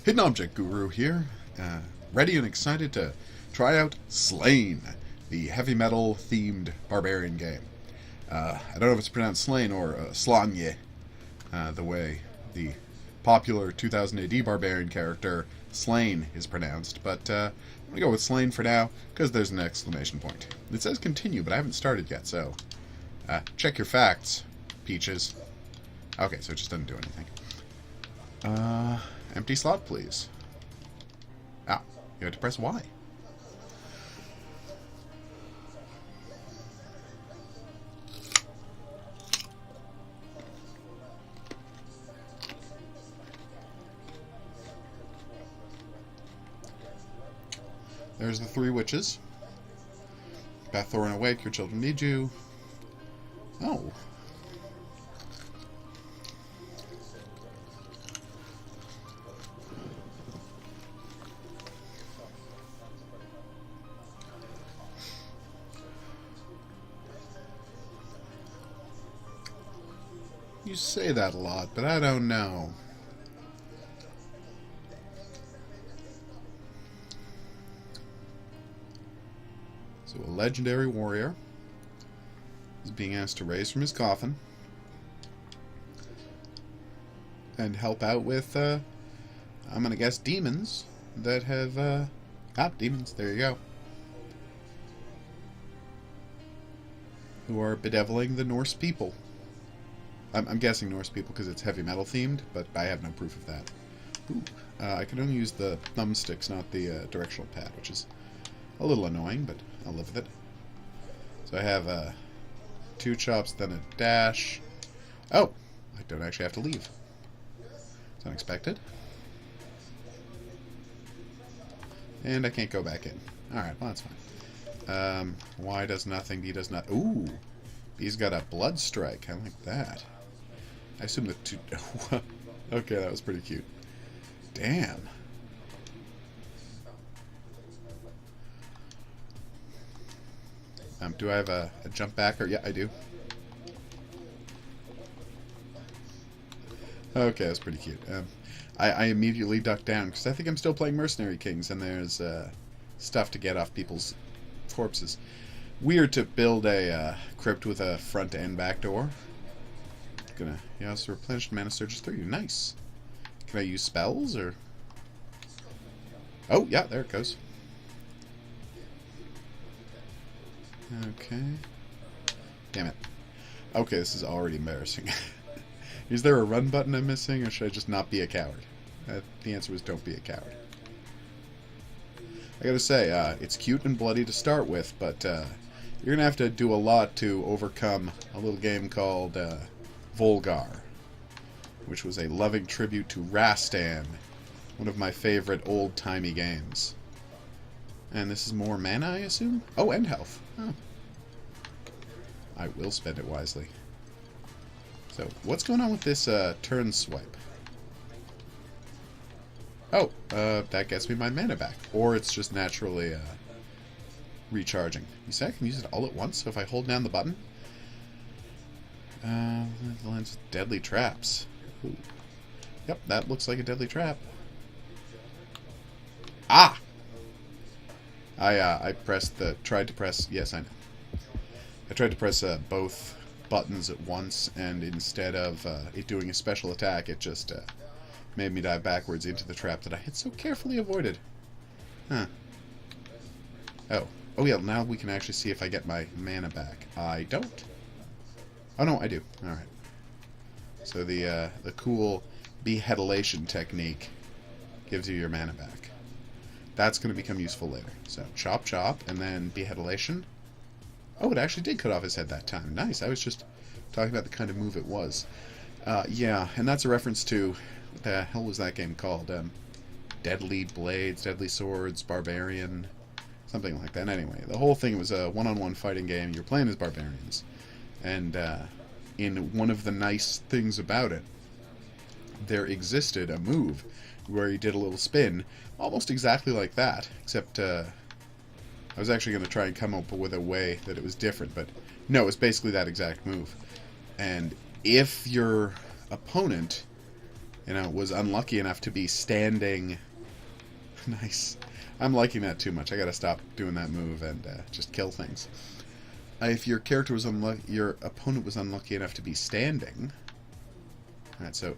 Hidden Object Guru here, ready and excited to try out Slain, the heavy metal themed barbarian game. I don't know if it's pronounced Slain or Slanye, the way the popular 2000 AD barbarian character Slain is pronounced, but I'm going to go with Slain for now because there's an exclamation point. It says continue, but I haven't started yet, so check your facts, Peaches. Okay, so it just doesn't do anything. Empty slot, please. Ah, you have to press Y. There's the three witches. Beth, Thorin, awake. Your children need you. Oh. You say that a lot, but I don't know. So a legendary warrior is being asked to raise from his coffin and help out with, I'm going to guess, demons that have, demons, there you go, who are bedeviling the Norse people. I'm guessing Norse people because it's heavy metal themed, but I have no proof of that. Ooh, I can only use the thumbsticks, not the directional pad, which is a little annoying, but I'll live with it. So I have 2 chops, then a dash. Oh, I don't actually have to leave. It's unexpected. And I can't go back in. Alright, well that's fine. Y does nothing, B does not. Ooh, B's got a blood strike. I like that. I assume the 2... Okay, that was pretty cute. Damn. Do I have a jump backer? Yeah, I do. Okay, that's pretty cute. I immediately ducked down because I think I'm still playing Mercenary Kings and there's stuff to get off people's corpses. Weird to build a crypt with a front and back door. Gonna, yeah, so replenished mana surges 3. Nice. Can I use spells or? Oh, yeah, there it goes. Okay. Damn it. Okay, this is already embarrassing. Is there a run button I'm missing, or should I just not be a coward? The answer was don't be a coward. I gotta say, it's cute and bloody to start with, but you're gonna have to do a lot to overcome a little game called Volgarr, which was a loving tribute to Rastan, one of my favorite old-timey games. And this is more mana, I assume? Oh, and health. Oh. I will spend it wisely. So, what's going on with this turn swipe? Oh, that gets me my mana back. Or it's just naturally recharging. You say I can use it all at once, so if I hold down the button? Lens deadly traps. Ooh. Yep, that looks like a deadly trap. Ah! I tried to press, yes, I know. I tried to press both buttons at once, and instead of it doing a special attack, it just made me dive backwards into the trap that I had so carefully avoided. Huh. Oh. Oh yeah, now we can actually see if I get my mana back. I don't. Oh no, I do. Alright. So the cool behedilation technique gives you your mana back. That's going to become useful later. So, chop, chop, and then behedilation. Oh, it actually did cut off his head that time. Nice. I was just talking about the kind of move it was. Yeah, and that's a reference to... What the hell was that game called? Deadly Blades, Deadly Swords, Barbarian... Something like that. Anyway, the whole thing was a one-on-one fighting game. You're playing as barbarians. And in one of the nice things about it, there existed a move where you did a little spin, almost exactly like that, except I was actually going to try and come up with a way that it was different, but no, it's basically that exact move. And if your opponent you know, was unlucky enough to be standing... Nice. I'm liking that too much. I gotta stop doing that move and just kill things. If your character was your opponent was unlucky enough to be standing... Alright, so...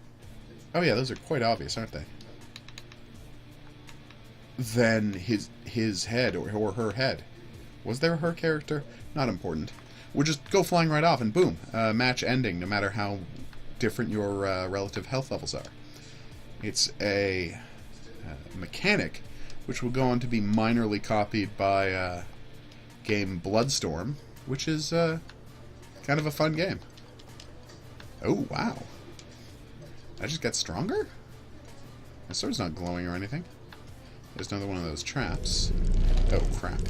Oh yeah, those are quite obvious, aren't they? Then his head, or her head. Was there a her character? Not important. Would just go flying right off and boom, match ending, no matter how different your relative health levels are. It's a mechanic which will go on to be minorly copied by game Bloodstorm, which is kind of a fun game. Oh, wow. I just got stronger? My sword's not glowing or anything. There's another one of those traps. Oh, crap.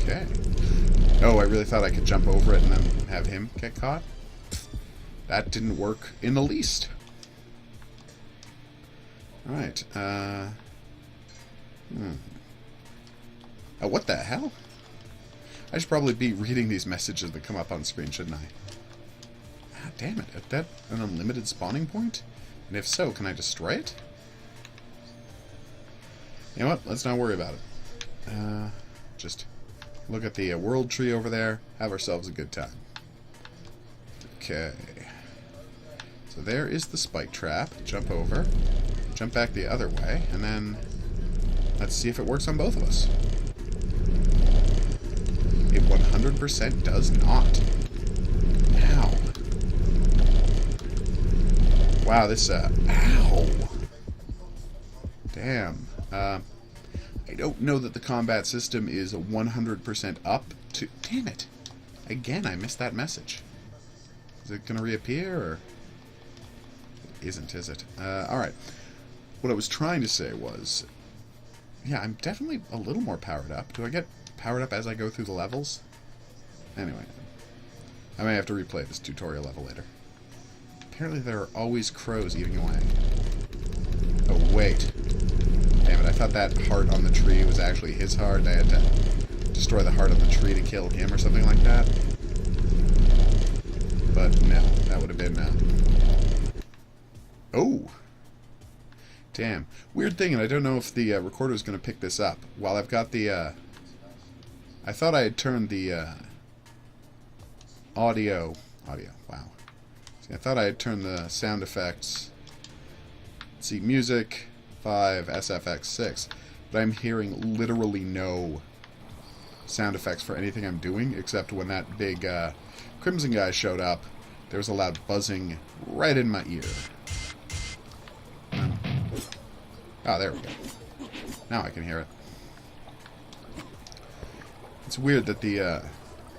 Okay. Oh, I really thought I could jump over it and then have him get caught. That didn't work in the least. Alright, Oh, what the hell? I should probably be reading these messages that come up on screen, shouldn't I? Ah, damn it. Is that an unlimited spawning point? And if so, can I destroy it? You know what? Let's not worry about it. Just look at the world tree over there. Have ourselves a good time. Okay. So there is the spike trap. Jump over. Jump back the other way. And then let's see if it works on both of us. It 100% does not. Ow. Wow, this, ow. Damn. I don't know that the combat system is 100% up to... Damn it. Again, I missed that message. Is it going to reappear, or... It isn't, is it? Alright. What I was trying to say was... Yeah, I'm definitely a little more powered up. Do I get powered up as I go through the levels? Anyway. I may have to replay this tutorial level later. Apparently there are always crows eating away. Oh, wait. Damn it, I thought that heart on the tree was actually his heart. I had to destroy the heart on the tree to kill him or something like that. But no, that would have been... Oh! Damn. Weird thing, and I don't know if the recorder is going to pick this up. While I've got the... I thought I had turned the audio... Wow. See, I thought I had turned the sound effects... Let's see, music... 5, SFX 6, but I'm hearing literally no sound effects for anything I'm doing, except when that big Crimson guy showed up, there was a loud buzzing right in my ear. Oh, there we go. Now I can hear it. It's weird that the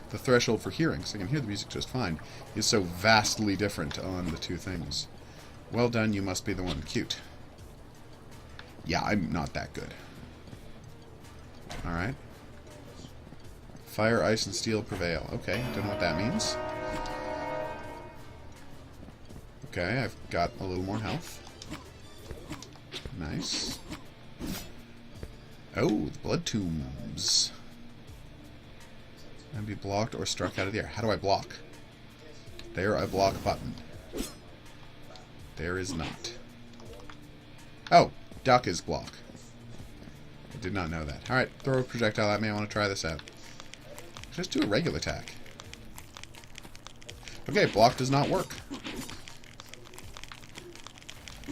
threshold for hearing, because I can hear the music just fine, is so vastly different on the two things. Well done, you must be the one. Cute. Yeah, I'm not that good. Alright. Fire, ice, and steel prevail. Okay, don't know what that means. Okay, I've got a little more health. Nice. Oh, the blood tombs. And be blocked or struck out of the air. How do I block? There, I block button. There is not. Oh! Duck is block. I did not know that. Alright, throw a projectile at me. I want to try this out. Just do a regular attack. Okay, block does not work.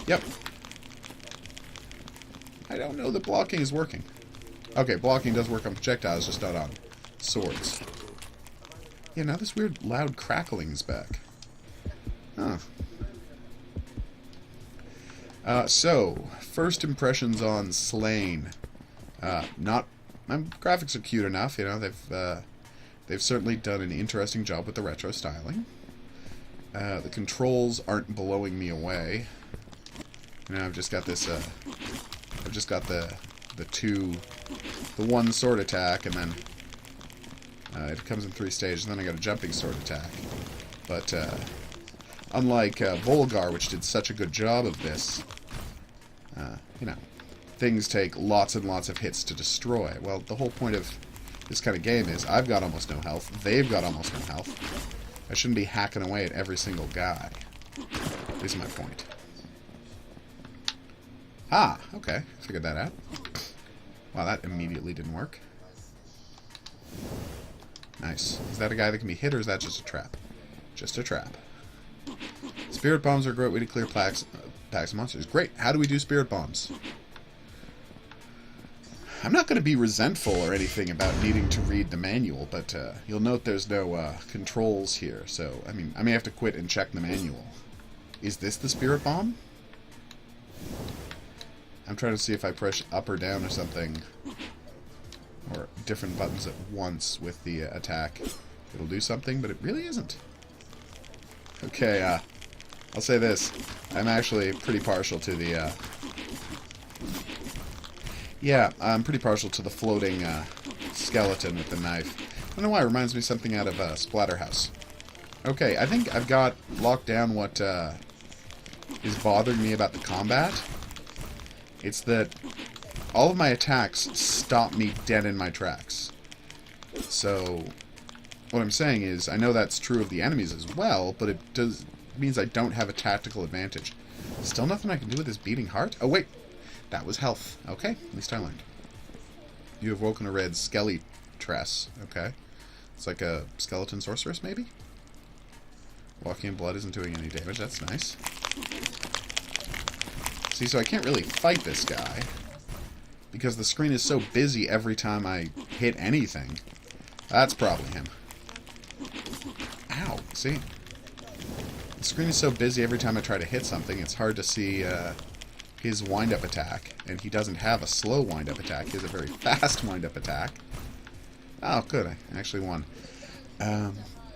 Yep. I don't know that blocking is working. Okay, blocking does work on projectiles, just not on swords. Yeah, now this weird loud crackling is back. Huh. So, first impressions on Slain. My graphics are cute enough, you know, they've certainly done an interesting job with the retro styling. The controls aren't blowing me away. You know, I've just got this, I've just got the one sword attack, and then, it comes in 3 stages, and then I got a jumping sword attack. But, unlike Volgarr, which did such a good job of this, you know, things take lots and lots of hits to destroy. Well, the whole point of this kind of game is I've got almost no health, they've got almost no health. I shouldn't be hacking away at every single guy. Is my point. Ah, okay. Figured that out. Wow, that immediately didn't work. Nice. Is that a guy that can be hit, or is that just a trap? Just a trap. Spirit bombs are a great way to clear packs of monsters. Great. How do we do spirit bombs? I'm not going to be resentful or anything about needing to read the manual, but you'll note there's no controls here, so I may have to quit and check the manual. Is this the spirit bomb? I'm trying to see if I press up or down or something, or different buttons at once with the attack, it'll do something, but it really isn't. Okay, I'll say this. I'm actually pretty partial to the, yeah, I'm pretty partial to the floating skeleton with the knife. I don't know why, it reminds me of something out of Splatterhouse. Okay, I think I've got locked down what is bothering me about the combat. It's that all of my attacks stop me dead in my tracks. So, what I'm saying is, I know that's true of the enemies as well, but it means I don't have a tactical advantage. Still nothing I can do with this beating heart? Oh wait, that was health. Okay, at least I learned. You have woken a red skelly tress. Okay. It's like a skeleton sorceress, maybe? Walking in blood isn't doing any damage. That's nice. See, so I can't really fight this guy, because the screen is so busy every time I hit anything. That's probably him. Ow, see? The screen is so busy every time I try to hit something, it's hard to see his wind-up attack. And he doesn't have a slow wind-up attack, he has a very fast wind-up attack. Oh, good, I actually won.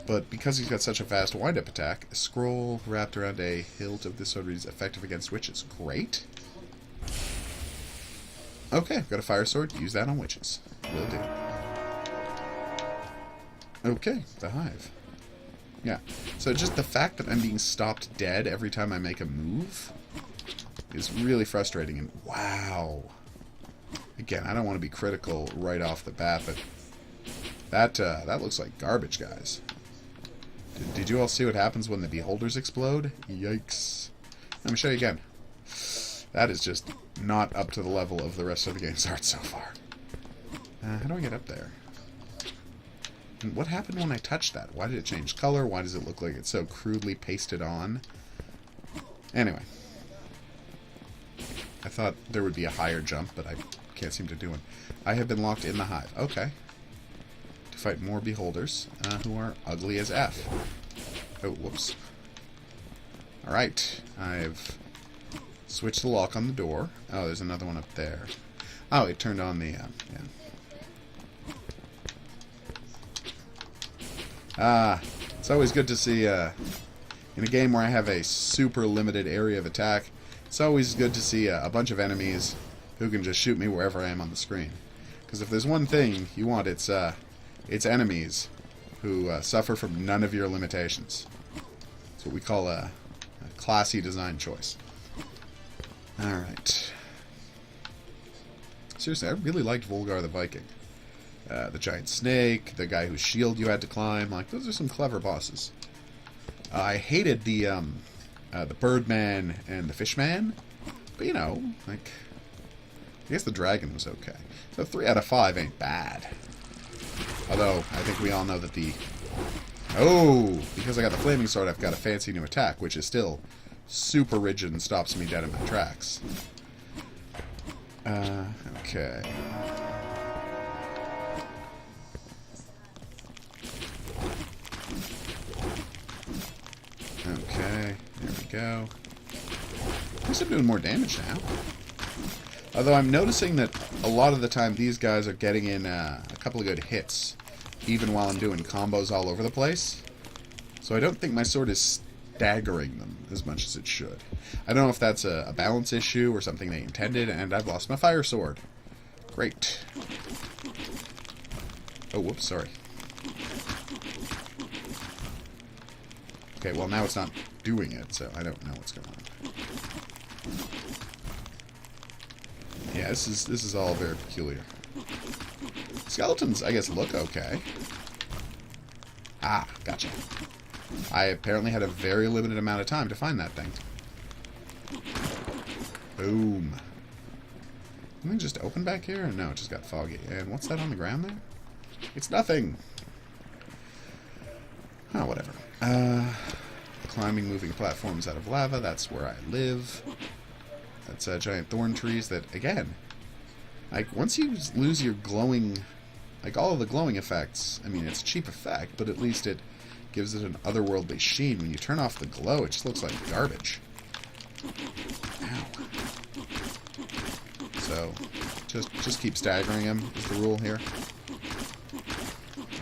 But because he's got such a fast wind-up attack, a scroll wrapped around a hilt of this sword is effective against witches. Great. Okay, I've got a fire sword. Use that on witches. Will do. Okay, the hive. Yeah. So just the fact that I'm being stopped dead every time I make a move is really frustrating. And wow. Again, I don't want to be critical right off the bat, but that looks like garbage, guys. Did you all see what happens when the beholders explode? Yikes. Let me show you again. That is just not up to the level of the rest of the game's art so far. How do I get up there? And what happened when I touched that? Why did it change color? Why does it look like it's so crudely pasted on? Anyway. I thought there would be a higher jump, but I can't seem to do one. I have been locked in the hive. Okay. Fight more beholders, who are ugly as F. Oh, whoops. Alright, I've switched the lock on the door. Oh, there's another one up there. Oh, it turned on the, yeah. It's always good to see, in a game where I have a super limited area of attack, it's always good to see a bunch of enemies who can just shoot me wherever I am on the screen. Because if there's one thing you want, it's enemies who suffer from none of your limitations. It's what we call a classy design choice. Alright. Seriously, I really liked Volgarr the Viking. The giant snake, the guy whose shield you had to climb, like, those are some clever bosses. I hated the Birdman and the Fishman, but you know, like, I guess the dragon was okay. So 3 out of 5 ain't bad. Although, I think we all know that the... Oh! Because I got the flaming sword, I've got a fancy new attack, which is still super rigid and stops me dead in my tracks. Okay. Okay, there we go. At least I'm doing more damage now. Although I'm noticing that a lot of the time these guys are getting in a couple of good hits, even while I'm doing combos all over the place. So I don't think my sword is staggering them as much as it should. I don't know if that's a balance issue or something they intended, and I've lost my fire sword. Great. Oh, whoops, sorry. Okay, well now it's not doing it, so I don't know what's going on. Yeah, this is all very peculiar. Skeletons, I guess, look okay. Ah, gotcha. I apparently had a very limited amount of time to find that thing. Boom. Didn't it just open back here? No, it just got foggy. And what's that on the ground there? It's nothing! Oh, whatever. Climbing moving platforms out of lava, that's where I live. That's giant thorn trees that, again, like, once you lose your glowing, like, all of the glowing effects, I mean, it's a cheap effect, but at least it gives it an otherworldly sheen. When you turn off the glow, it just looks like garbage. Ow. So, just keep staggering him is the rule here.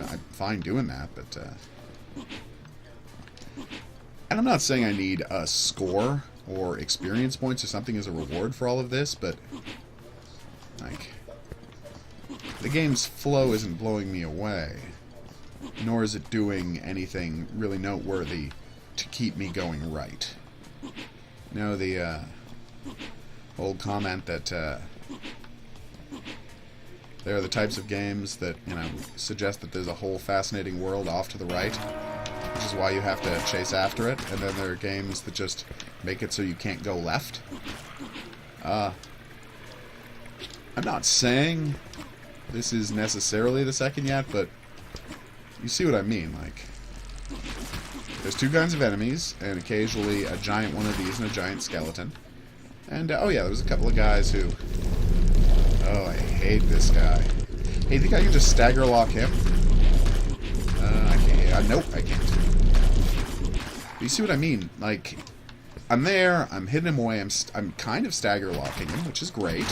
I'm fine doing that, but, and I'm not saying I need a score or experience points or something as a reward for all of this, but, like, the game's flow isn't blowing me away, nor is it doing anything really noteworthy to keep me going right. You know, the old comment that there are the types of games that, you know, suggest that there's a whole fascinating world off to the right, which is why you have to chase after it, and then there are games that just make it so you can't go left. I'm not saying this is necessarily the second yet, but you see what I mean. Like, there's two kinds of enemies, and occasionally a giant one of these and a giant skeleton. And, oh yeah, there was a couple of guys who... Oh, I hate this guy. Hey, you think I can just stagger lock him? I can't. Nope, I can't. But you see what I mean? Like, I'm there, I'm hitting him away, I'm kind of stagger locking him, which is great.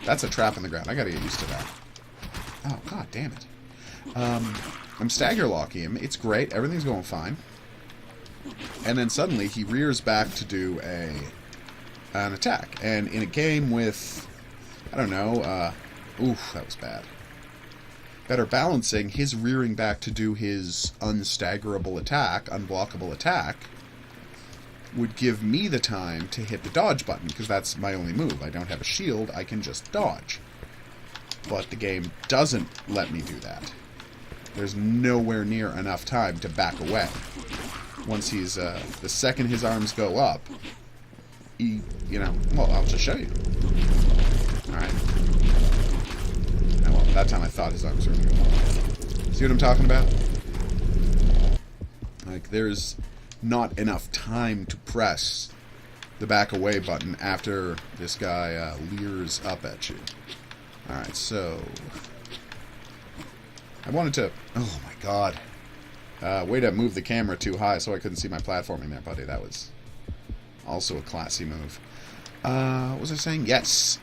That's a trap in the ground. I gotta get used to that. Oh, god damn it. I'm stagger locking him. It's great. Everything's going fine. And then suddenly he rears back to do an attack. And in a game with, I don't know, oof, that was bad. Better balancing, his rearing back to do his unstaggerable attack, unblockable attack, would give me the time to hit the dodge button, because that's my only move. I don't have a shield, I can just dodge. But the game doesn't let me do that. There's nowhere near enough time to back away. Once he's, the second his arms go up, he, you know, well, I'll just show you. Alright. Well, that time I thought his arms were going to go up. See what I'm talking about? Like, there's not enough time to press the back away button after this guy leers up at you. Alright, so... I wanted to... Oh my god. Way to move the camera too high so I couldn't see my platforming there, buddy. That was also a classy move. What was I saying? Yes!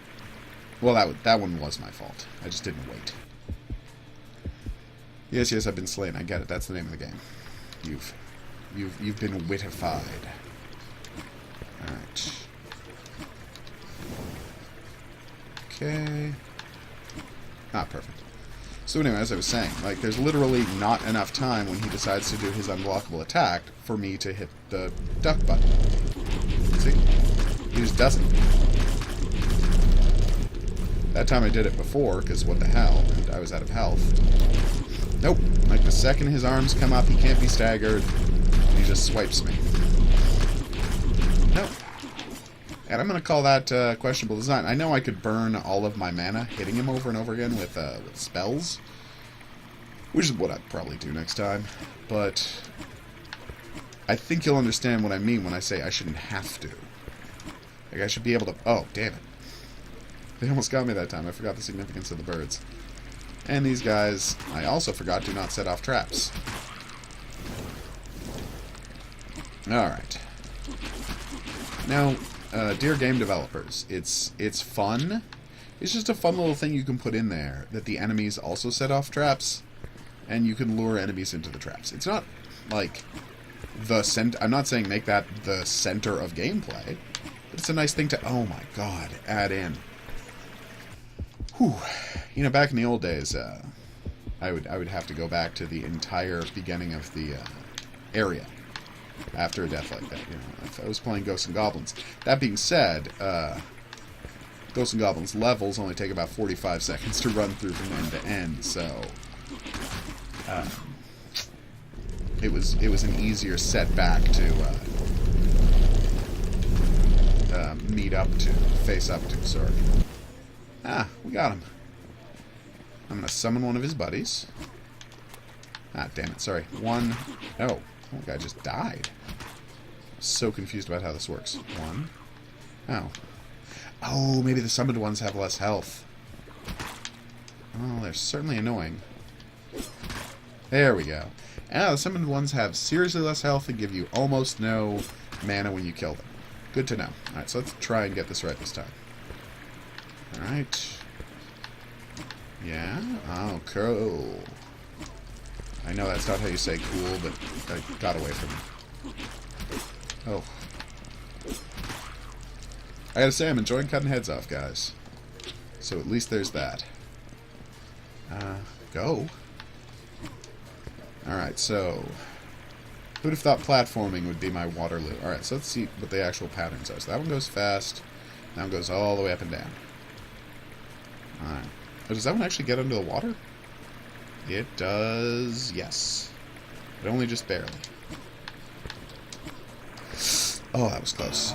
Well, that one was my fault. I just didn't wait. Yes, I've been slain. I get it. That's the name of the game. You've been wittified. Alright. Okay. Not perfect. So anyway, as I was saying, like, there's literally not enough time when he decides to do his unblockable attack for me to hit the duck button. See? He just doesn't. That time I did it before, because what the hell, and I was out of health. Nope. Like, the second his arms come up, he can't be staggered, and he just swipes me. Nope. And I'm going to call that questionable design. I know I could burn all of my mana hitting him over and over again with spells, which is what I'd probably do next time, but I think you'll understand what I mean when I say I shouldn't have to. Like, I should be able to... Oh, damn it. They almost got me that time. I forgot the significance of the birds. And these guys, I also forgot to not set off traps. Alright. Now... dear game developers, it's fun. It's just a fun little thing you can put in there, that the enemies also set off traps, and you can lure enemies into the traps. It's not, like, the center... I'm not saying make that the center of gameplay, but it's a nice thing to, oh my god, add in. Whew. You know, back in the old days, I would have to go back to the entire beginning of the area. After a death like that, you know, if I was playing Ghosts and Goblins. That being said, Ghosts and Goblins levels only take about 45 seconds to run through from end to end, so it was an easier setback to meet up to, face up to, sorry. Ah, we got him. I'm gonna summon one of his buddies. Ah, damn it, sorry. One. Oh, the guy just died. So confused about how this works. One. Oh. Oh, maybe the summoned ones have less health. Oh, they're certainly annoying. There we go. Ah, the summoned ones have seriously less health and give you almost no mana when you kill them. Good to know. Alright, so let's try and get this right this time. Alright. Yeah? Oh, cool. I know that's not how you say cool, but I got away from it. Oh. I gotta say, I'm enjoying cutting heads off, guys. So at least there's that. Go. Alright, so... who'd have thought platforming would be my Waterloo? Alright, so let's see what the actual patterns are. So that one goes fast. That one goes all the way up and down. Alright. Oh, does that one actually get under the water? It does, yes. But only just barely. Oh, that was close.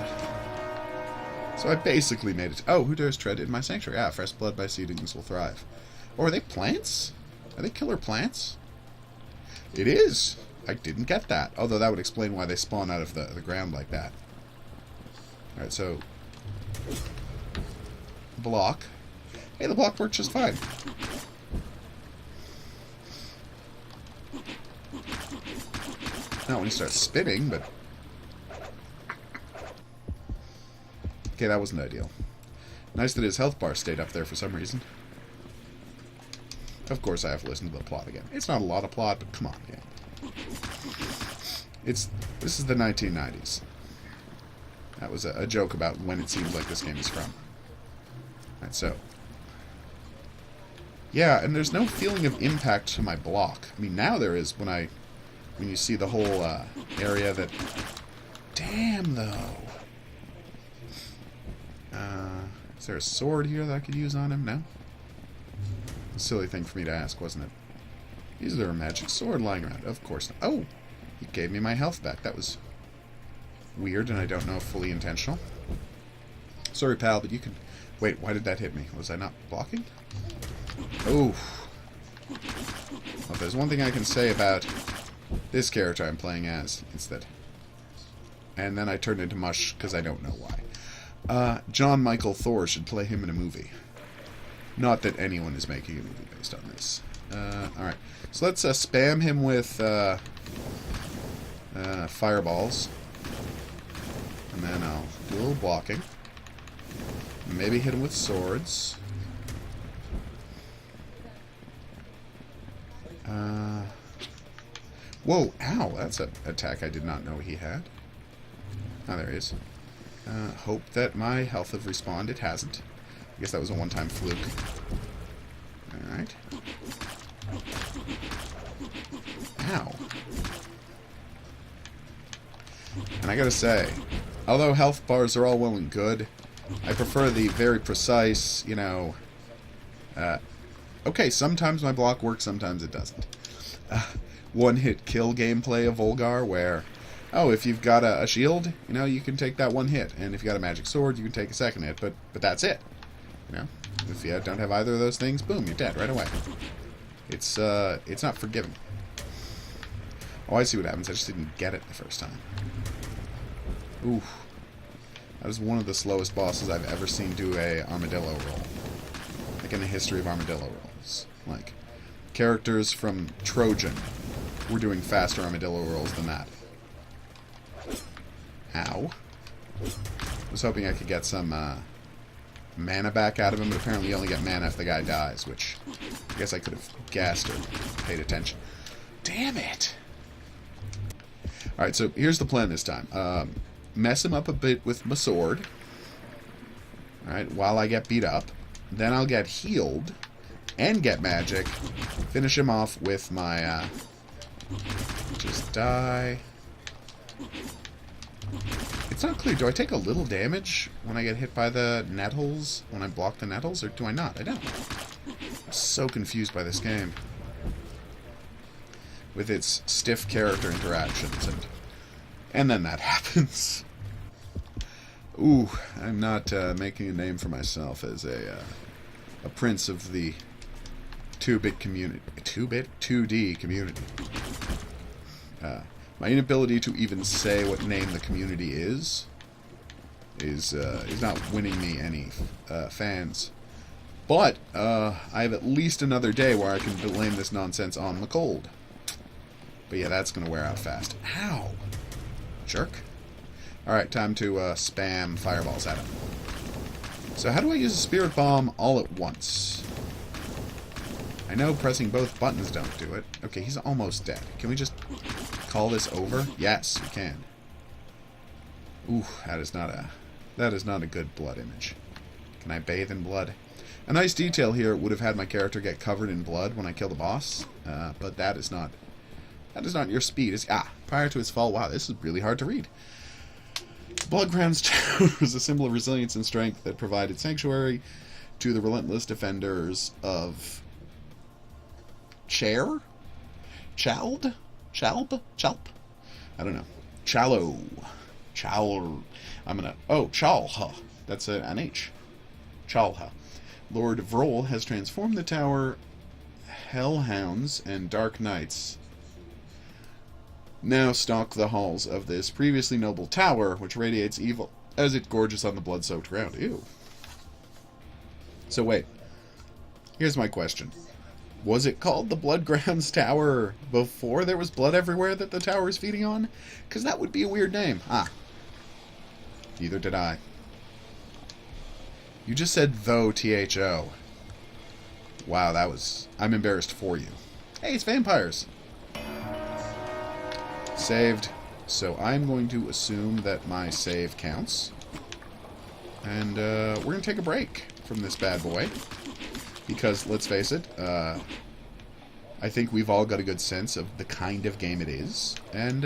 So I basically made it. Oh, who dares tread in my sanctuary? Ah, fresh blood by seedlings will thrive. Or are they plants? Are they killer plants? It is. I didn't get that. Although that would explain why they spawn out of the ground like that. Alright, so... block. Hey, the block worked just fine. Not when you start spinning, but... okay, that wasn't ideal. Nice that his health bar stayed up there for some reason. Of course I have to listen to the plot again. It's not a lot of plot, but come on, yeah. This is the 1990s. That was a joke about when it seems like this game is from. Alright, so... yeah, and there's no feeling of impact to my block. I mean, now there is when you see the whole area that... damn, though. Is there a sword here that I could use on him? No? A silly thing for me to ask, wasn't it? Is there a magic sword lying around? Of course not. Oh! He gave me my health back. That was weird, and I don't know if fully intentional. Sorry, pal, but you can... wait, why did that hit me? Was I not blocking? Oh. Well, if there's one thing I can say about this character I'm playing as, it's that... and then I turned into mush, because I don't know why. John Michael Thor should play him in a movie. Not that anyone is making a movie based on this. Alright. So let's spam him with fireballs. And then I'll do a little blocking. Maybe hit him with swords. Whoa, ow, that's an attack I did not know he had. Oh, there he is. Hope that my health have respawned. It hasn't. I guess that was a one-time fluke. Alright. Ow. And I gotta say, although health bars are all well and good, I prefer the very precise, you know... okay, sometimes my block works, sometimes it doesn't. One-hit kill gameplay of Volgarr, where... oh, if you've got a shield, you know, you can take that one hit. And if you got a magic sword, you can take a second hit. But that's it. You know? If you don't have either of those things, boom, you're dead right away. It's not forgiving. Oh, I see what happens. I just didn't get it the first time. Ooh. That was one of the slowest bosses I've ever seen do a armadillo roll. Like in the history of armadillo rolls. Like, characters from Trojan were doing faster armadillo rolls than that. Ow. I was hoping I could get some mana back out of him, but apparently you only get mana if the guy dies, which I guess I could have guessed or paid attention. Damn it! Alright, so here's the plan this time. Mess him up a bit with my sword. Alright, while I get beat up. Then I'll get healed and get magic. Finish him off with my... just die... It's not clear. Do I take a little damage when I get hit by the nettles? When I block the nettles? Or do I not? I don't. I'm so confused by this game. with its stiff character interactions, and then that happens. Ooh, I'm not making a name for myself as a prince of the 2-bit community. 2D community. My inability to even say what name the community is not winning me any fans. But I have at least another day where I can blame this nonsense on the cold. But yeah, that's going to wear out fast. Ow! Jerk. Alright, time to spam fireballs at him. So how do I use a spirit bomb all at once? I know pressing both buttons don't do it. Okay, he's almost dead. Can we just call this over? Yes, we can. Ooh, that is not a good blood image. Can I bathe in blood? A nice detail here would have had my character get covered in blood when I kill the boss, but that is not your speed. Prior to his fall. Wow, this is really hard to read. Bloodground's Tower was a symbol of resilience and strength that provided sanctuary to the relentless defenders of Chalb? I don't know. Chalha. That's an H. Chalha. Lord Vrol has transformed the tower. Hellhounds and Dark Knights now stalk the halls of this previously noble tower, which radiates evil as it gorges on the blood-soaked ground. Ew. So wait. Here's my question. Was it called the Bloodgrounds Tower before there was blood everywhere that the tower is feeding on? Because that would be a weird name. Neither did I. You just said though, T-H-O. Wow, that was... I'm embarrassed for you. Hey, it's vampires. Saved. So I'm going to assume that my save counts. And we're going to take a break from this bad boy. Because, let's face it, I think we've all got a good sense of the kind of game it is. And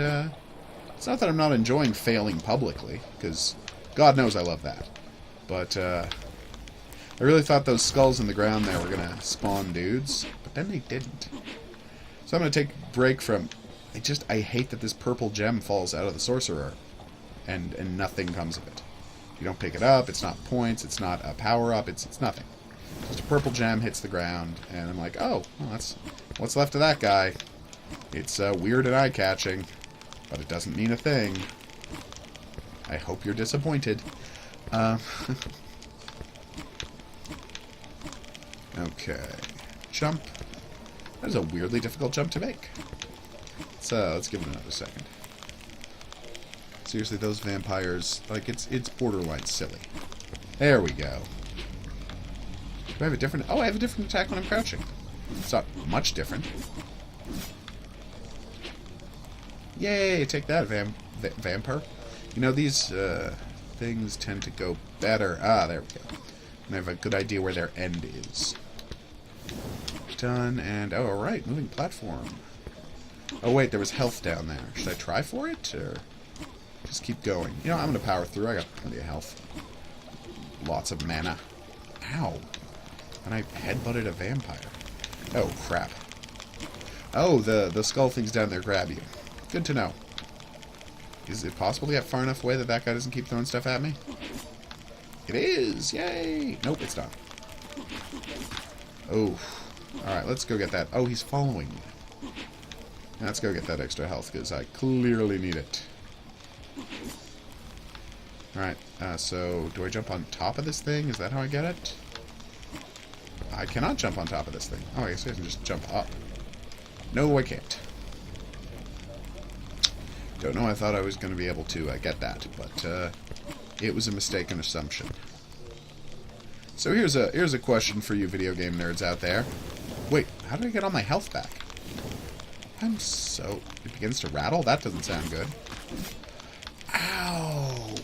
it's not that I'm not enjoying failing publicly, because God knows I love that. But I really thought those skulls in the ground there were going to spawn dudes, but then they didn't. So I'm going to take a break from... I hate that this purple gem falls out of the sorcerer, and nothing comes of it. You don't pick it up, it's not points, it's not a power-up, it's nothing. Just a purple gem hits the ground, and I'm like, oh, well, that's what's left of that guy. It's weird and eye-catching, but it doesn't mean a thing. I hope you're disappointed. Okay. Jump. That is a weirdly difficult jump to make. Let's give it another second. Seriously, those vampires, like, it's borderline silly. There we go. Do I have a different... Oh, I have a different attack when I'm crouching. It's not much different. Yay, take that, vampire. You know, these things tend to go better. There we go. And I have a good idea where their end is. Done, and... Oh, alright, moving platform. Oh, wait, there was health down there. Should I try for it, or just keep going? You know, I'm going to power through. I got plenty of health. Lots of mana. Ow. And I headbutted a vampire. Oh, crap. Oh, the skull things down there grab you. Good to know. Is it possible to get far enough away that that guy doesn't keep throwing stuff at me? It is! Yay! Nope, it's not. Oh. Alright, let's go get that. Oh, he's following me. Let's go get that extra health, because I clearly need it. Alright, so do I jump on top of this thing? Is that how I get it? I cannot jump on top of this thing. Oh, I guess I can just jump up. No, I can't. Don't know, I thought I was going to be able to get that, but it was a mistaken assumption. So here's a question for you video game nerds out there. Wait, how did I get all my health back? It begins to rattle? That doesn't sound good. Ow!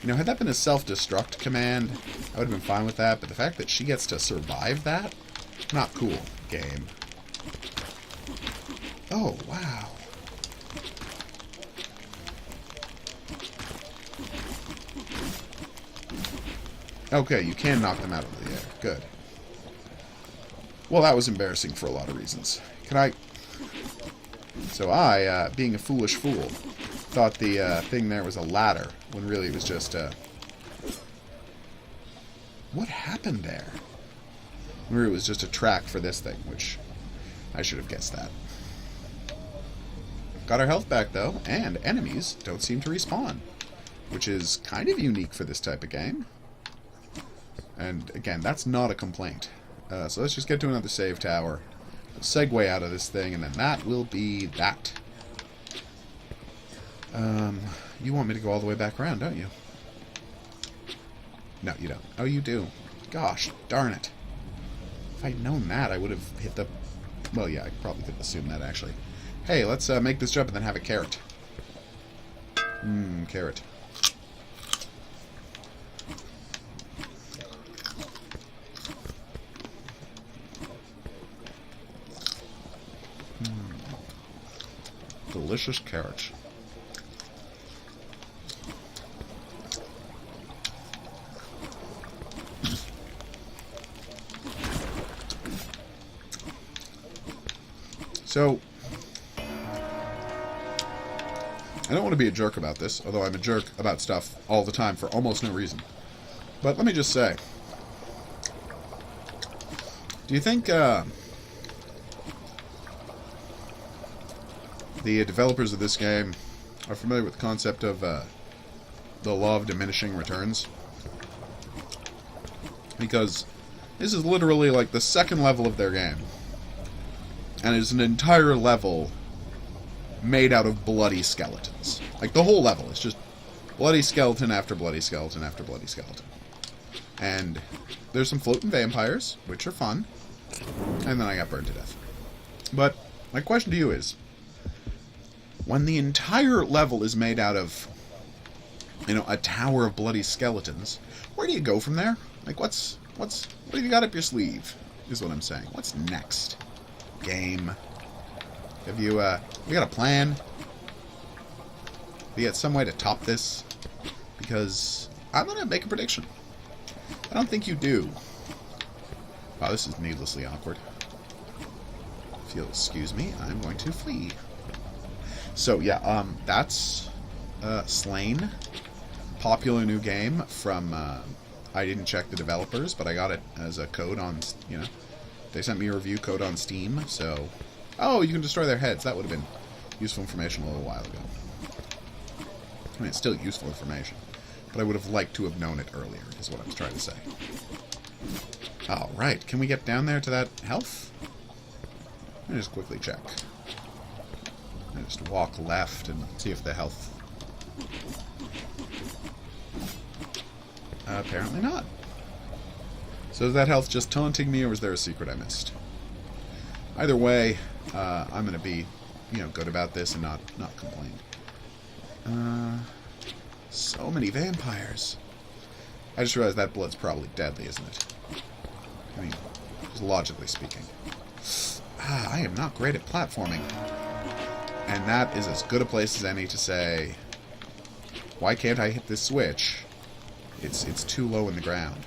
You know, had that been a self-destruct command, I would have been fine with that, but the fact that she gets to survive that? Not cool, game. Oh, wow. Okay, you can knock them out of the air. Good. Well, that was embarrassing for a lot of reasons. Can I... So I, being a foolish fool, thought the thing there was a ladder, when really it was just what happened there? Or it was just a track for this thing, which I should have guessed that. Got our health back, though, and enemies don't seem to respawn, which is kind of unique for this type of game. And, again, that's not a complaint. So let's just get to another save tower, we'll segue out of this thing, and then that will be that. You want me to go all the way back around, don't you? No, you don't. Oh, you do. Gosh, darn it. If I'd known that, I would have hit the... Well, yeah, I probably could have assumed that, actually. Hey, let's make this jump and then have a carrot. Carrot. Delicious carrots. So, I don't want to be a jerk about this, although I'm a jerk about stuff all the time for almost no reason. But let me just say, do you think the developers of this game are familiar with the concept of the law of diminishing returns? Because this is literally like the second level of their game. And it's an entire level made out of bloody skeletons. Like, the whole level is just bloody skeleton after bloody skeleton after bloody skeleton. And there's some floating vampires, which are fun. And then I got burned to death. But my question to you is, when the entire level is made out of, you know, a tower of bloody skeletons, where do you go from there? Like, what have you got up your sleeve, is what I'm saying. What's next? Game. Have you got a plan? Have you got some way to top this? Because I'm gonna make a prediction. I don't think you do. Wow, this is needlessly awkward. If you'll excuse me, I'm going to flee. So yeah, that's Slain. Popular new game from I didn't check the developers, but I got it as a code on, you know, they sent me a review code on Steam, so... Oh, you can destroy their heads. That would have been useful information a little while ago. I mean, it's still useful information, but I would have liked to have known it earlier, is what I was trying to say. Alright, can we get down there to that health? Let me just quickly check. Let me just walk left and see if the health... apparently not. So is that health just taunting me, or is there a secret I missed? Either way, I'm going to be, you know, good about this and not complain. So many vampires. I just realized that blood's probably deadly, isn't it? I mean, just logically speaking. I am not great at platforming. And that is as good a place as any to say, why can't I hit this switch? It's too low in the ground.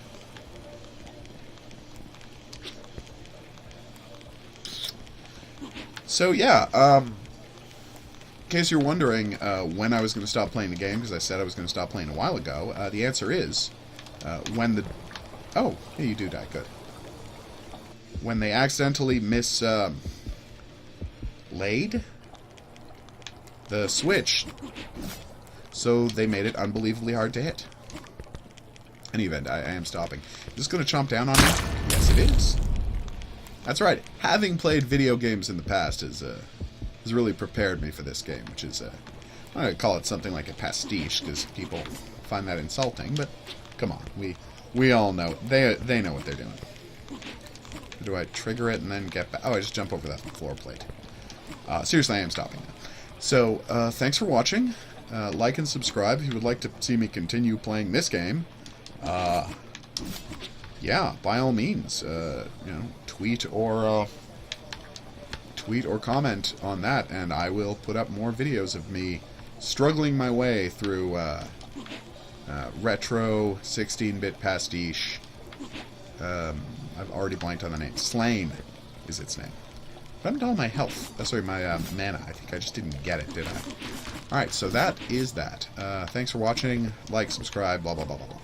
So yeah, in case you're wondering when I was going to stop playing the game, because I said I was going to stop playing a while ago, the answer is when the... Oh, yeah, you do die, good. When they accidentally laid the switch, so they made it unbelievably hard to hit. In any event, I am stopping. Is this going to chomp down on me? Yes, it is. That's right. Having played video games in the past has really prepared me for this game, which is, I'm going to call it something like a pastiche, because people find that insulting, but come on, we all know. They know what they're doing. Do I trigger it and then get back? Oh, I just jump over that floor plate. Seriously, I am stopping now. So, thanks for watching. Like and subscribe if you would like to see me continue playing this game. Yeah, by all means, you know, tweet or comment on that, and I will put up more videos of me struggling my way through retro 16-bit pastiche. I've already blanked on the name. Slain is its name. What happened to all my health? Sorry, my mana. I think I just didn't get it, did I? Alright, so that is that. Thanks for watching. Like, subscribe, blah, blah, blah, blah, blah.